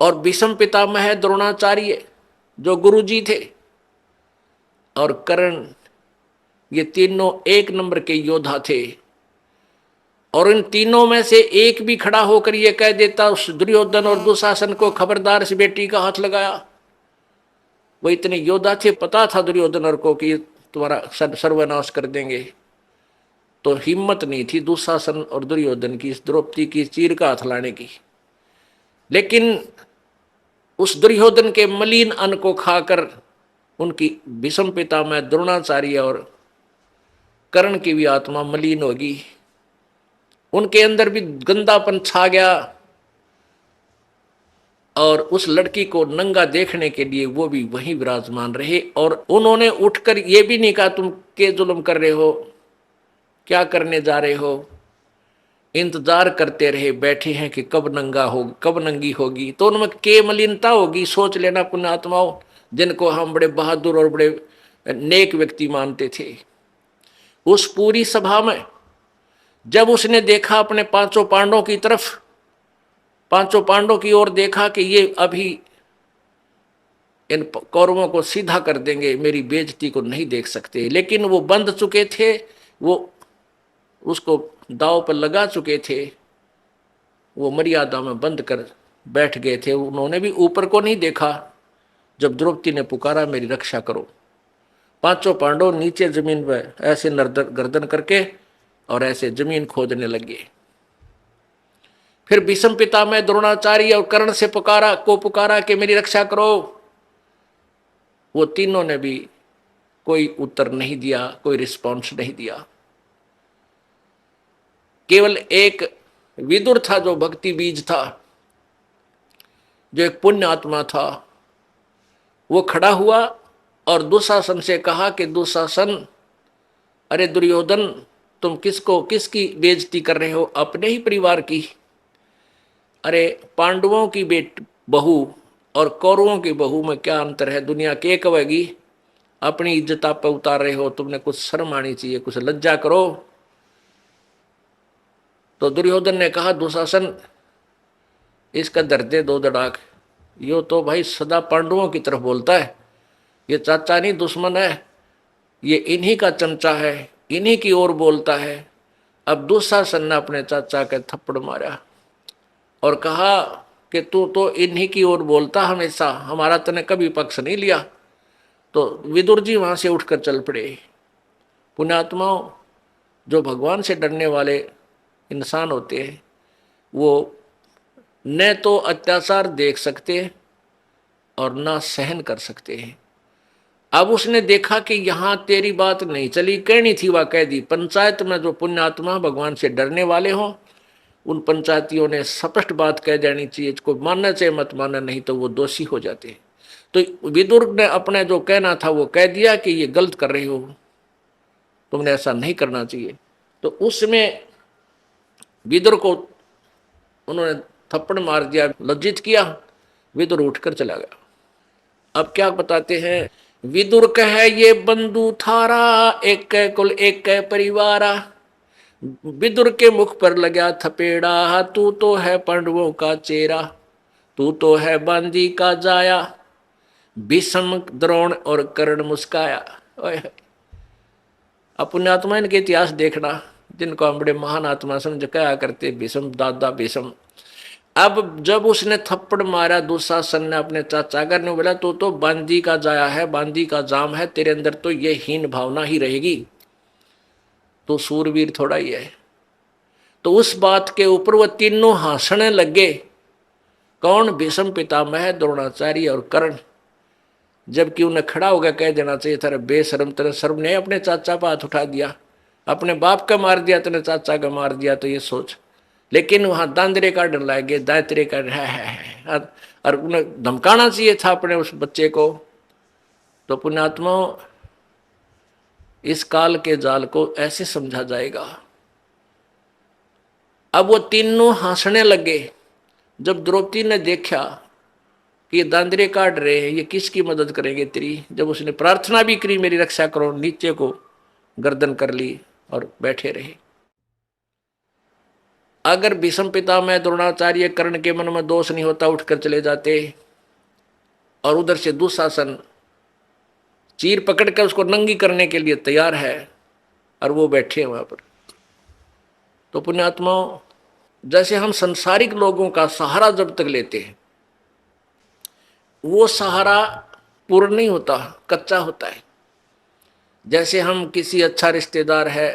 और भीष्म पितामह द्रोणाचार्य जो गुरुजी थे, और कर्ण, ये तीनों एक नंबर के योद्धा थे। और इन तीनों में से एक भी खड़ा होकर ये कह देता उस दुर्योधन और दुशासन को, खबरदार से बेटी का हाथ लगाया। वो इतने योद्धा थे, पता था दुर्योधन और को कि तुम्हारा सर्वनाश कर देंगे, तो हिम्मत नहीं थी दुशासन और दुर्योधन की द्रौपदी की चीर का हाथ लाने की। लेकिन उस दुर्योधन के मलिन अन्न को खाकर उनकी भीष्म पितामह द्रोणाचार्य और कर्ण की भी आत्मा मलिन होगी, उनके अंदर भी गंदापन छा गया। और उस लड़की को नंगा देखने के लिए वो भी वहीं विराजमान रहे, और उन्होंने उठकर ये भी नहीं कहा तुम के जुल्म कर रहे हो, क्या करने जा रहे हो। इंतजार करते रहे, बैठे हैं कि कब नंगा हो, कब नंगी होगी। तो उनमें के मलिनता होगी। सोच लेना पुण्यात्माओं, जिनको हम बड़े बहादुर और बड़े नेक व्यक्ति मानते थे, उस पूरी सभा में जब उसने देखा अपने पांचों पांडवों की तरफ, पांचों पांडवों की ओर देखा कि ये अभी इन कौरवों को सीधा कर देंगे, मेरी बेइज्जती को नहीं देख सकते। लेकिन वो बंध चुके थे, वो उसको दांव पर लगा चुके थे, वो मर्यादा में बंद कर बैठ गए थे। उन्होंने भी ऊपर को नहीं देखा। जब द्रौपदी ने पुकारा मेरी रक्षा करो, पांचों पांडव नीचे जमीन पर ऐसे गर्दन करके और ऐसे जमीन खोदने लगे। फिर भीष्म पितामह द्रोणाचार्य और कर्ण से पुकारा कि मेरी रक्षा करो। वो तीनों ने भी कोई उत्तर नहीं दिया, कोई रिस्पॉन्स नहीं दिया। केवल एक विदुर था जो भक्ति बीज था, जो एक पुण्य आत्मा था। वो खड़ा हुआ और दुशासन से कहा कि दुशासन, अरे दुर्योधन, तुम किसकी बेइज्जती कर रहे हो, अपने ही परिवार की। अरे पांडवों की बहू और कौरवों की बहू में क्या अंतर है, दुनिया के कहेगी। अपनी इज्जत आप पे उतार रहे हो, तुमने कुछ शर्म आनी चाहिए, कुछ लज्जा करो। तो दुर्योधन ने कहा दुशासन, इसका दर्दे दो दड़ाक, यो तो भाई सदा पांडवों की तरफ बोलता है, ये चाचा नहीं दुश्मन है, ये इन्हीं का चमचा है, इन्हीं की ओर बोलता है। अब दुशासन ने अपने चाचा के थप्पड़ मारा और कहा कि तू तो इन्हीं की ओर बोलता हमेशा, हमारा तूने कभी पक्ष नहीं लिया। तो विदुर जी वहां से उठकर चल पड़े। पुण्यात्माओं, जो भगवान से डरने वाले इंसान होते हैं, वो न तो अत्याचार देख सकते और ना सहन कर सकते हैं। अब उसने देखा कि यहां तेरी बात नहीं चली, कहनी थी वह कह दी। पंचायत में जो पुण्यात्मा भगवान से डरने वाले हों, उन पंचायतियों ने स्पष्ट बात कह देनी चाहिए, इसको मानना चाहिए मत मानना, नहीं तो वो दोषी हो जाते हैं। तो विदुर ने अपने जो कहना था वो कह दिया कि ये गलत कर रहे हो, तुमने ऐसा नहीं करना चाहिए। तो उसमें विदुर को उन्होंने थप्पड़ मार दिया, लज्जित किया। विदुर उठकर चला गया। अब क्या बताते हैं, विदुर कहे ये बंधु थारा, एक कुल एक परिवारा। विदुर के मुख पर लगा थपेड़ा, तू तो है पांडवों का चेहरा, तू तो है बांदी का जाया। भीष्म, द्रोण और कर्ण मुस्काया। पुण्यात्मा इनके इतिहास देखना, जिनको हम बड़े महान आत्मा समझ कहा करते, भीष्म दादा भीष्म। अब जब उसने थप्पड़ मारा दुशासन ने अपने चाचा कर, ने बोला तो बांदी का जाया है, बांदी का जाम है, तेरे अंदर तो ये हीन भावना ही रहेगी, तो सूरवीर थोड़ा ही है। तो उस बात के ऊपर वो तीनों हंसने लगे। कौन? भीष्म पितामह, द्रोणाचार्य और कर्ण। जबकि उन्हें खड़ा होकर कह देना चाहिए था, बेशरम, तेरे शर्म ने अपने चाचा पर हाथ उठा दिया, अपने बाप का मार दिया, तेने चाचा का मार दिया। तो ये सोच, लेकिन वहां दांदरे का डर लागे, दायतरे का है। और उन्हें धमकाना चाहिए था अपने उस बच्चे को। तो पुण्यात्मा, इस काल के जाल को ऐसे समझा जाएगा। अब वो तीनों हंसने लगे जब द्रौपदी ने देखा कि ये दांदरे काट रहे हैं, ये किसकी मदद करेंगे तेरी। जब उसने प्रार्थना भी करी मेरी रक्षा करो, नीचे को गर्दन कर ली और बैठे रहे। अगर भीष्म पितामह द्रोणाचार्य कर्ण के मन में दोष नहीं होता, उठकर चले जाते। और उधर से दुशासन चीर पकड़ कर उसको नंगी करने के लिए तैयार है, और वो बैठे हैं वहां पर। तो पुण्यात्माओं, जैसे हम संसारिक लोगों का सहारा जब तक लेते हैं, वो सहारा पूर्ण नहीं होता, कच्चा होता है। जैसे हम किसी अच्छा रिश्तेदार है,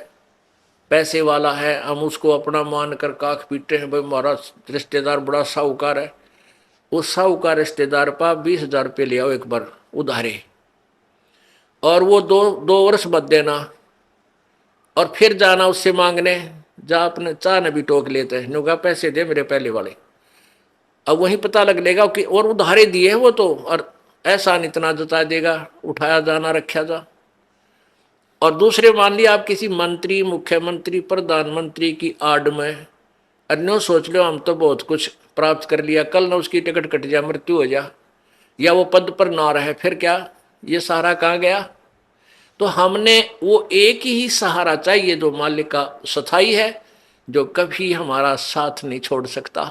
पैसे वाला है, हम उसको अपना मान कर काख पीटते हैं, भाई हमारा रिश्तेदार बड़ा साहूकार है। उस साहूकार रिश्तेदार पर 20,000 रुपये ले आओ एक बार उधारे, और वो दो दो वर्ष मत देना, और फिर जाना उससे मांगने, जा अपने चाह ने भी टोक लेते हैं, नुगा पैसे दे मेरे पहले वाले। अब वहीं पता लग लेगा कि और उधारे दिए हैं वो तो, और ऐसा इतना जता देगा, उठाया जाना रखा जा। और दूसरे, मान लिया आप किसी मंत्री, मुख्यमंत्री, प्रधानमंत्री की आड़ में, अन्यों सोच लो हम तो बहुत कुछ प्राप्त कर लिया, कल ना उसकी टिकट कट जा, मृत्यु हो जा, या वो पद पर ना रहे, फिर क्या, ये सहारा कहाँ गया। तो हमने वो एक ही सहारा चाहिए जो मालिक का स्थायी है, जो कभी हमारा साथ नहीं छोड़ सकता।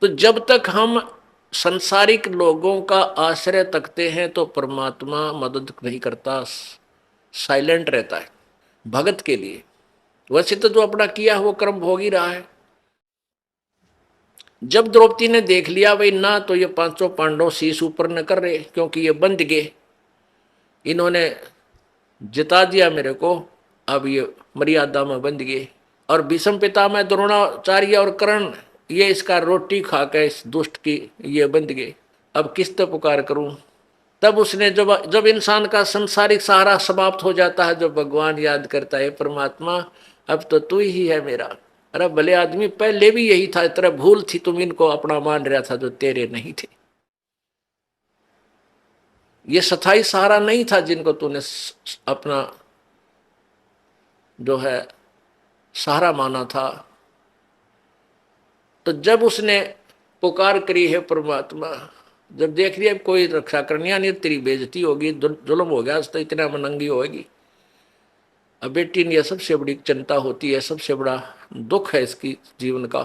तो जब तक हम संसारिक लोगों का आश्रय तकते हैं तो परमात्मा मदद नहीं करता, साइलेंट रहता है भगत के लिए। वैसे तो जो अपना किया वो कर्म भोग ही रहा है। जब द्रौपदी ने देख लिया भाई ना तो ये पांचों पांडव शीश ऊपर न कर रहे, क्योंकि ये बंध गए, इन्होंने जिता दिया मेरे को, अब ये मर्यादा में बंध गए। और भीष्म पितामह द्रोणाचार्य और कर्ण, ये इसका रोटी खा के इस दुष्ट की ये बंध गए, अब किस तो पुकार करूं। तब उसने जब जब इंसान का संसारिक सहारा समाप्त हो जाता है, जब भगवान याद करता है, परमात्मा अब तो तू ही है मेरा। अरे भले आदमी, पहले भी यही था, तेरा भूल थी, तुम इनको अपना मान रहा था जो तेरे नहीं थे। ये स्थायी सहारा नहीं था जिनको तूने अपना जो है सहारा माना था। तो जब उसने पुकार करी है परमात्मा, जब देख लिया कोई रक्षा करनी नहीं, तेरी बेइज्जती होगी, जुल्म हो गया, तो इतना मनंगी होगी। अब बेटी ने यह सबसे बड़ी चिंता होती है, सबसे बड़ा दुख है इसकी जीवन का।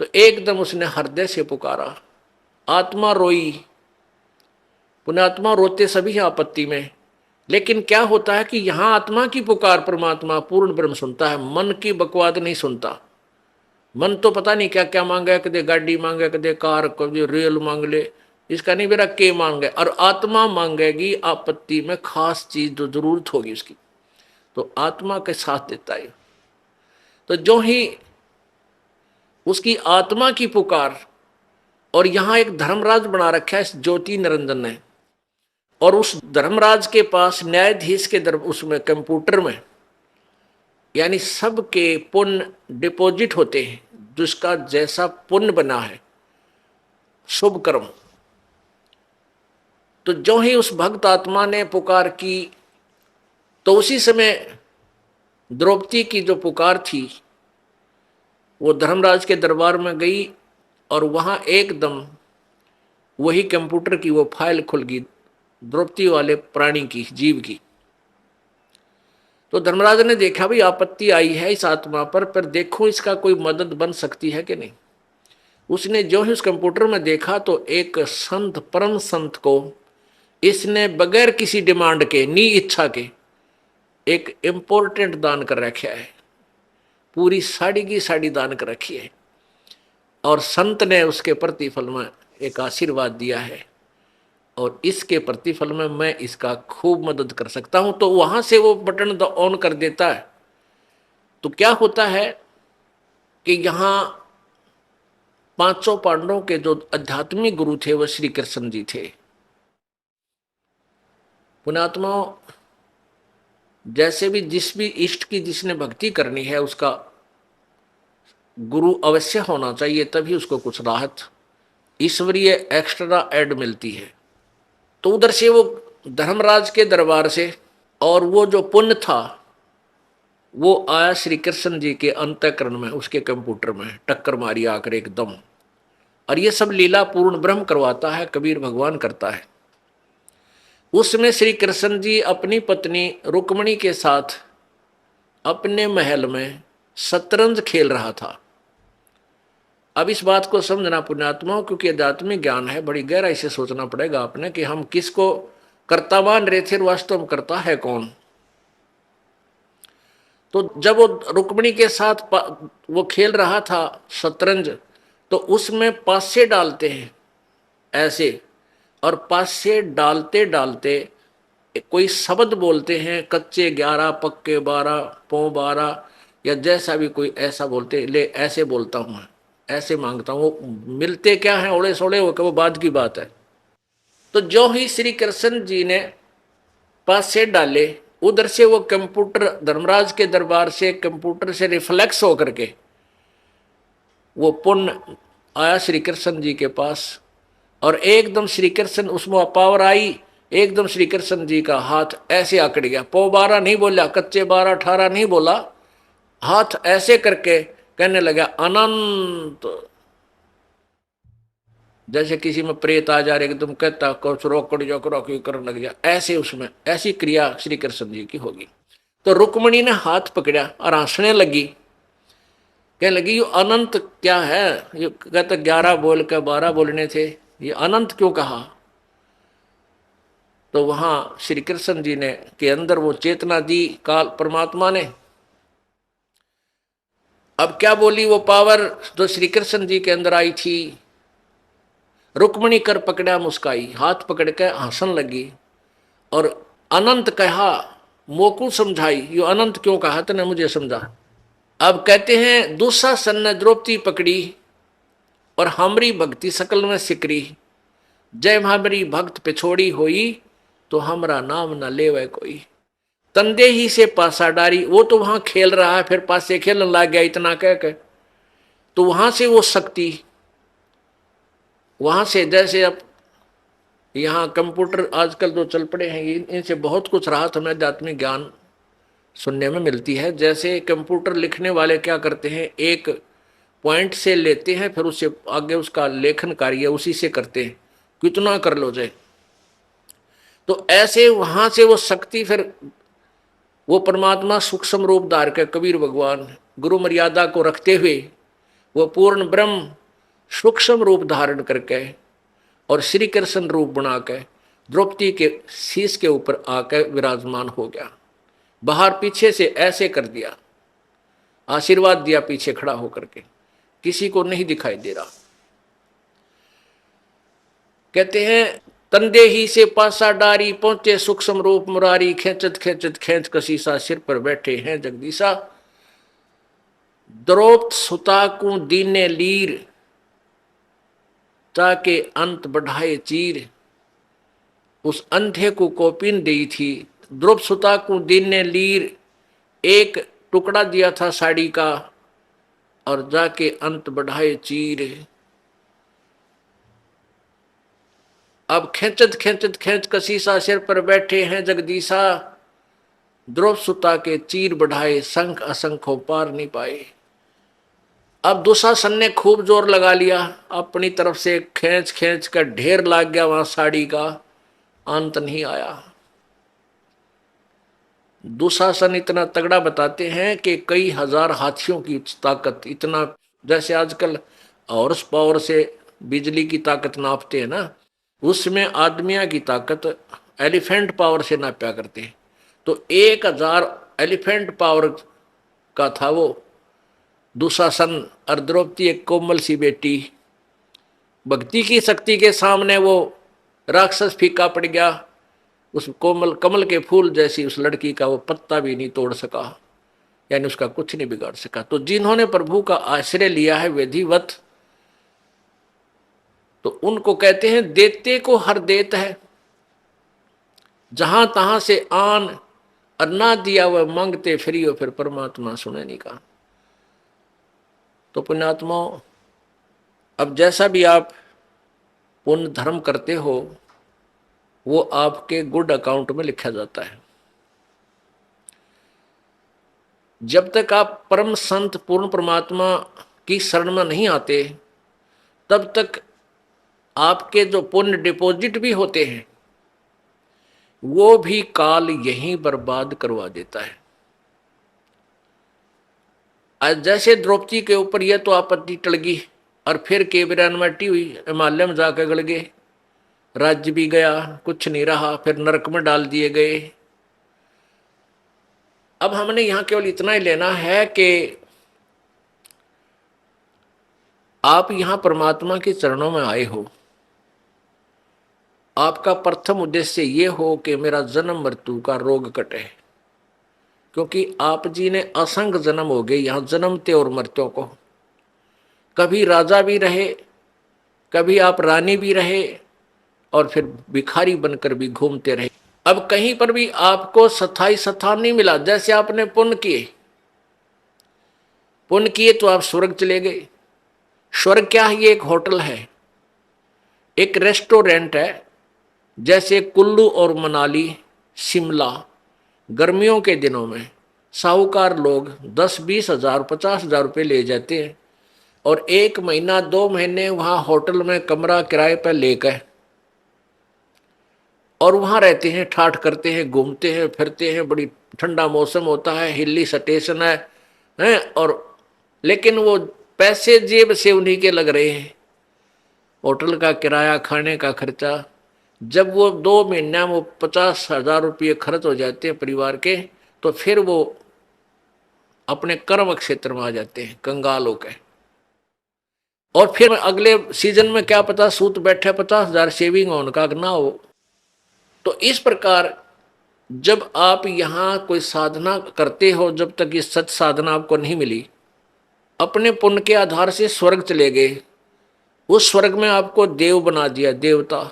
तो एकदम उसने हृदय से पुकारा, आत्मा रोई। पुण्यात्मा रोते सभी है आपत्ति में, लेकिन क्या होता है कि यहां आत्मा की पुकार परमात्मा पूर्ण ब्रह्म सुनता है, मन की बकवाद नहीं सुनता। मन तो पता नहीं क्या क्या मांगे, कदे गाड़ी मांगे, कदे कार, कदे रेल मांग ले, इसका नहीं मेरा के मांगे। और आत्मा मांगेगी आपत्ति में खास चीज जो जरूरत होगी उसकी, तो आत्मा के साथ देता है। तो जो ही उसकी आत्मा की पुकार, और यहां एक धर्मराज बना रखा है इस ज्योति निरंजन ने, और उस धर्मराज के पास न्यायाधीश के उसमें कंप्यूटर में, यानी सबके पुण्य डिपॉजिट होते हैं, जिसका जैसा पुण्य बना है शुभ कर्म। तो जो ही उस भक्त आत्मा ने पुकार की, तो उसी समय द्रौपदी की जो पुकार थी वो धर्मराज के दरबार में गई, और वहां एकदम वही कंप्यूटर की वो फाइल खुल गई द्रौपदी वाले प्राणी की, जीव की। तो धर्मराज ने देखा भाई आपत्ति आई है इस आत्मा पर देखो इसका कोई मदद बन सकती है कि नहीं। उसने जो ही उस कंप्यूटर में देखा तो एक संत, परम संत को इसने बगैर किसी डिमांड के, नी इच्छा के, एक इंपॉर्टेंट दान कर रखा है, पूरी साड़ी की साड़ी दान कर रखी है। और संत ने उसके प्रतिफल में एक आशीर्वाद दिया है, और इसके प्रतिफल में मैं इसका खूब मदद कर सकता हूं। तो वहां से वो बटन ऑन कर देता है। तो क्या होता है कि यहां पांचों पांडवों के जो आध्यात्मिक गुरु थे वो श्री कृष्ण जी थे। पुण्यात्माओं, जैसे भी जिस भी इष्ट की जिसने भक्ति करनी है, उसका गुरु अवश्य होना चाहिए, तभी उसको कुछ राहत ईश्वरीय एक्स्ट्रा एड मिलती है। तो उधर से वो धर्मराज के दरबार से, और वो जो पुण्य था वो आया श्री कृष्ण जी के अंतःकरण में, उसके कंप्यूटर में टक्कर मारी आकर एकदम। और ये सब लीला पूर्ण ब्रह्म करवाता है, कबीर भगवान करता है। उसमें श्री कृष्ण जी अपनी पत्नी रुक्मणी के साथ अपने महल में शतरंज खेल रहा था। अब इस बात को समझना पुण्यात्माओं, क्योंकि आध्यात्मिक ज्ञान है, बड़ी गहराई से सोचना पड़ेगा आपने कि हम किसको कर्ता मान रहे थे, वास्तव में करता है कौन। तो जब वो रुक्मिणी के साथ वो खेल रहा था शतरंज, तो उसमें पासे डालते हैं ऐसे, और पासे डालते डालते कोई शब्द बोलते हैं, कच्चे 11 पक्के 12 पौ 12, या जैसा भी कोई ऐसा बोलते, ले ऐसे बोलता हूं मैं, ऐसे मांगता हूं। वो मिलते क्या है ओड़े सोड़े, वो बाद की बात है। तो जो ही श्री कृष्ण जी ने पासे डाले, उधर से वो कंप्यूटर धर्मराज के दरबार से कंप्यूटर से रिफ्लेक्स होकर के वो पुण्य आया श्री कृष्ण जी के पास, और एकदम श्री कृष्ण उसमें पावर आई, एकदम श्री कृष्ण जी का हाथ ऐसे आकड़ गया। पौ 12 नहीं बोला, कच्चे 12 18 नहीं बोला, हाथ ऐसे करके कहने लगा अनंत। जैसे किसी में प्रेत आ जा रहे, एकदम कहता रोकड़ जो करने लग जा, ऐसे उसमें ऐसी क्रिया श्री कृष्ण जी की होगी। तो रुक्मणी ने हाथ पकड़ा और हंसने लगी, कहने लगी ये अनंत क्या है, ये कहते 11 बोल के 12 बोलने थे, ये अनंत क्यों कहा। तो वहां श्री कृष्ण जी ने के अंदर वो चेतना दी काल परमात्मा ने। अब क्या बोली वो पावर जो श्री कृष्ण जी के अंदर आई थी, रुक्मणी कर पकड़ा मुस्काई, हाथ पकड़ के हंसन लगी और अनंत कहा, मोकू समझाई, यो अनंत क्यों कहा तने मुझे समझा। अब कहते हैं दुशासन ने द्रौपदी पकड़ी और हमरी भक्ति सकल में सिकरी, जय हमारी भक्त पिछोड़ी होई तो हमरा नाम न लेवे कोई। तंदे ही से पासा डारी, वो तो वहां खेल रहा है, फिर पासे खेलने लग गया इतना कह के। तो वहां से वो शक्ति, वहां से जैसे अब यहाँ कंप्यूटर आजकल जो चल पड़े हैं, इनसे बहुत कुछ राहत हमें आध्यात्मिक ज्ञान सुनने में मिलती है। जैसे कंप्यूटर लिखने वाले क्या करते हैं, एक पॉइंट से लेते हैं, फिर उससे आगे उसका लेखन कार्य उसी से करते हैं, कितना कर लो जाए। तो ऐसे वहां से वो शक्ति, फिर वो परमात्मा सूक्ष्म रूप धार के कबीर भगवान गुरु मर्यादा को रखते हुए वो पूर्ण ब्रह्म सूक्ष्म रूप धारण करके और श्री कृष्ण रूप बना के द्रौपदी के शीश के ऊपर आकर विराजमान हो गया। बाहर पीछे से ऐसे कर दिया, आशीर्वाद दिया पीछे खड़ा होकर के, किसी को नहीं दिखाई दे रहा। कहते हैं तंदे ही से पासा डारी, पहुंचे सूक्ष्म रूप मुरारी, खेचत खेचत खेच कसीसा, सिर पर बैठे हैं जगदीशा। द्रौपद सुता को दीने लीर, ताके अंत बढ़ाए चीर। उस अंधे को कौपीन दी थी, द्रौपद सुता को दीन ने लीर, एक टुकड़ा दिया था साड़ी का, और जाके अंत बढ़ाए चीर। अब खेचत खेचत खेच कसीसा, सिर पर बैठे हैं जगदीशा। द्रौपद सुता के चीर बढ़ाए, संख असंख्यो पार नहीं पाए। अब दुशासन ने खूब जोर लगा लिया, अपनी तरफ से खींच खींच कर ढेर लाग गया वहां साड़ी का, अंत नहीं आया। दुशासन इतना तगड़ा बताते हैं कि कई हजार हाथियों की ताकत, इतना जैसे आजकल हॉर्स पावर से बिजली की ताकत नापते हैं ना, उसमें आदमिया की ताकत एलिफेंट पावर से नापा करते हैं। तो 1000 एलिफेंट पावर का था वो दुशासन। और द्रौपदी एक कोमल सी बेटी, भक्ति की शक्ति के सामने वो राक्षस फीका पड़ गया। उस कोमल कमल के फूल जैसी उस लड़की का वो पत्ता भी नहीं तोड़ सका, यानी उसका कुछ नहीं बिगाड़ सका। तो जिन्होंने प्रभु का आश्रय लिया है विधिवत, तो उनको कहते हैं देते को हर देत है, जहां तहां से आन और ना दिया वह मांगते फिरियो, फिर परमात्मा सुने नहीं का। तो पुण्यात्माओं, अब जैसा भी आप पुण्य धर्म करते हो वो आपके गुड अकाउंट में लिखा जाता है। जब तक आप परम संत पूर्ण परमात्मा की शरण में नहीं आते तब तक आपके जो पुण्य डिपॉजिट भी होते हैं वो भी काल यहीं बर्बाद करवा देता है। आज जैसे द्रौपदी के ऊपर यह तो आपत्ति टल गई और फिर केवरानमटी हुई, हिमालय में जाकर गड़ गए, राज्य भी गया, कुछ नहीं रहा, फिर नरक में डाल दिए गए। अब हमने यहां केवल इतना ही लेना है कि आप यहां परमात्मा के चरणों में आए हो, आपका प्रथम उद्देश्य ये हो कि मेरा जन्म मृत्यु का रोग कटे, क्योंकि आप जी ने असंख्य जन्म हो गए यहां जन्मते और मरते को। कभी राजा भी रहे, कभी आप रानी भी रहे और फिर भिखारी बनकर भी घूमते रहे। अब कहीं पर भी आपको स्थायी स्थान नहीं मिला। जैसे आपने पुण्य किए तो आप स्वर्ग चले गए। स्वर्ग क्या है? ये एक होटल है, एक रेस्टोरेंट है। जैसे कुल्लू और मनाली, शिमला गर्मियों के दिनों में साहूकार लोग 10-20 हजार 50 हजार रुपये ले जाते हैं और 1 महीना 2 महीने वहां होटल में कमरा किराए पर लेकर और वहां रहते हैं, ठाठ करते हैं, घूमते हैं, फिरते हैं। बड़ी ठंडा मौसम होता है, हिली स्टेशन है और लेकिन वो पैसे जेब से उन्हीं के लग रहे हैं, होटल का किराया, खाने का खर्चा। जब वो 2 महीना वो 50 हजार रुपये खर्च हो जाते हैं परिवार के, तो फिर वो अपने कर्म क्षेत्र में आ जाते हैं कंगाल होकर। और फिर अगले सीजन में क्या पता सूत बैठे 50 हजार सेविंग हो उनका ना हो। तो इस प्रकार जब आप यहाँ कोई साधना करते हो, जब तक ये सच साधना आपको नहीं मिली, अपने पुण्य के आधार से स्वर्ग चले गए। उस स्वर्ग में आपको देव बना दिया, देवता,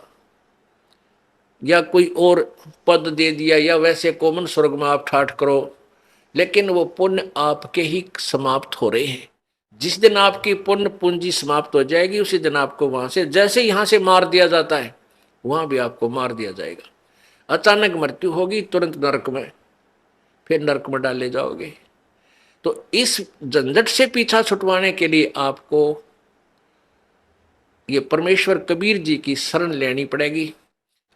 या कोई और पद दे दिया, या वैसे कॉमन स्वर्ग में आप ठाठ करो, लेकिन वो पुण्य आपके ही समाप्त हो रहे हैं। जिस दिन आपकी पुण्य पूंजी समाप्त हो जाएगी उसी दिन आपको वहां से, जैसे यहां से मार दिया जाता है वहां भी आपको मार दिया जाएगा। अचानक मृत्यु होगी, तुरंत नरक में, फिर नरक में डाले जाओगे। तो इस झंझट से पीछा छुटवाने के लिए आपको ये परमेश्वर कबीर जी की शरण लेनी पड़ेगी।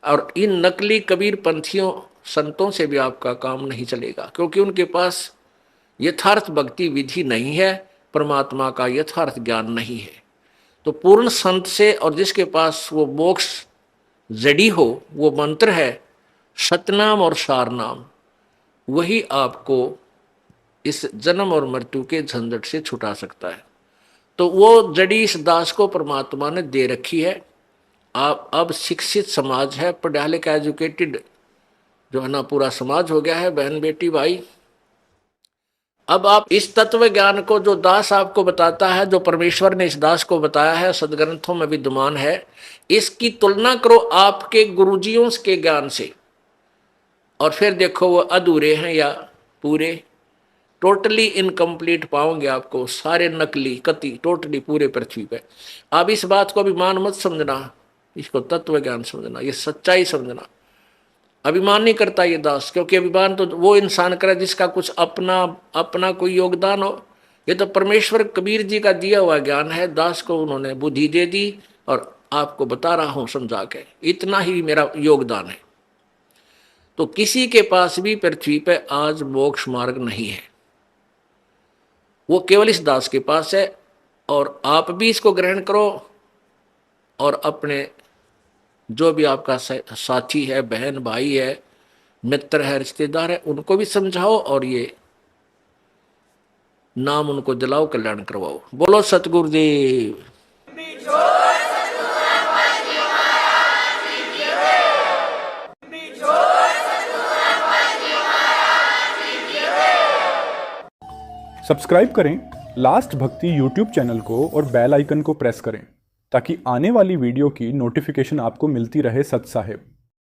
और इन नकली कबीर पंथियों संतों से भी आपका काम नहीं चलेगा, क्योंकि उनके पास यथार्थ भक्ति विधि नहीं है, परमात्मा का यथार्थ ज्ञान नहीं है। तो पूर्ण संत से, और जिसके पास वो मोक्ष जड़ी हो, वो मंत्र है सतनाम और सारनाम, वही आपको इस जन्म और मृत्यु के झंझट से छुटा सकता है। तो वो जड़ी इस दास को परमात्मा ने दे रखी है। आप अब शिक्षित समाज है, पढ़ा लिखा एजुकेटेड जो है ना पूरा समाज हो गया है, बहन बेटी भाई। अब आप इस तत्व ज्ञान को जो दास आपको बताता है, जो परमेश्वर ने इस दास को बताया है, सदग्रंथों में विद्यमान है, इसकी तुलना करो आपके गुरुजियों के ज्ञान से, और फिर देखो वो अधूरे हैं या पूरे। टोटली इनकम्प्लीट पाओगे आपको, सारे नकली कति टोटली पूरे पृथ्वी पे। आप इस बात को अभिमान मत समझना, इसको तत्व ज्ञान समझना, ये सच्चाई समझना। अभिमान नहीं करता ये दास, क्योंकि अभिमान तो वो इंसान करे जिसका कुछ अपना कोई योगदान हो। ये तो परमेश्वर कबीर जी का दिया हुआ ज्ञान है, दास को उन्होंने बुद्धि दे दी और आपको बता रहा हूं समझा के, इतना ही मेरा योगदान है। तो किसी के पास भी पृथ्वी पे आज मोक्ष मार्ग नहीं है, वो केवल इस दास के पास है। और आप भी इसको ग्रहण करो और अपने जो भी आपका साथी है, बहन भाई है, मित्र है, रिश्तेदार है, उनको भी समझाओ और ये नाम उनको दिलाओ, कल्याण करवाओ। बोलो सतगुरुदेव। सब्सक्राइब करें लास्ट भक्ति यूट्यूब चैनल को और बेल आइकन को प्रेस करें ताकि आने वाली वीडियो की नोटिफिकेशन आपको मिलती रहे सत साहिब।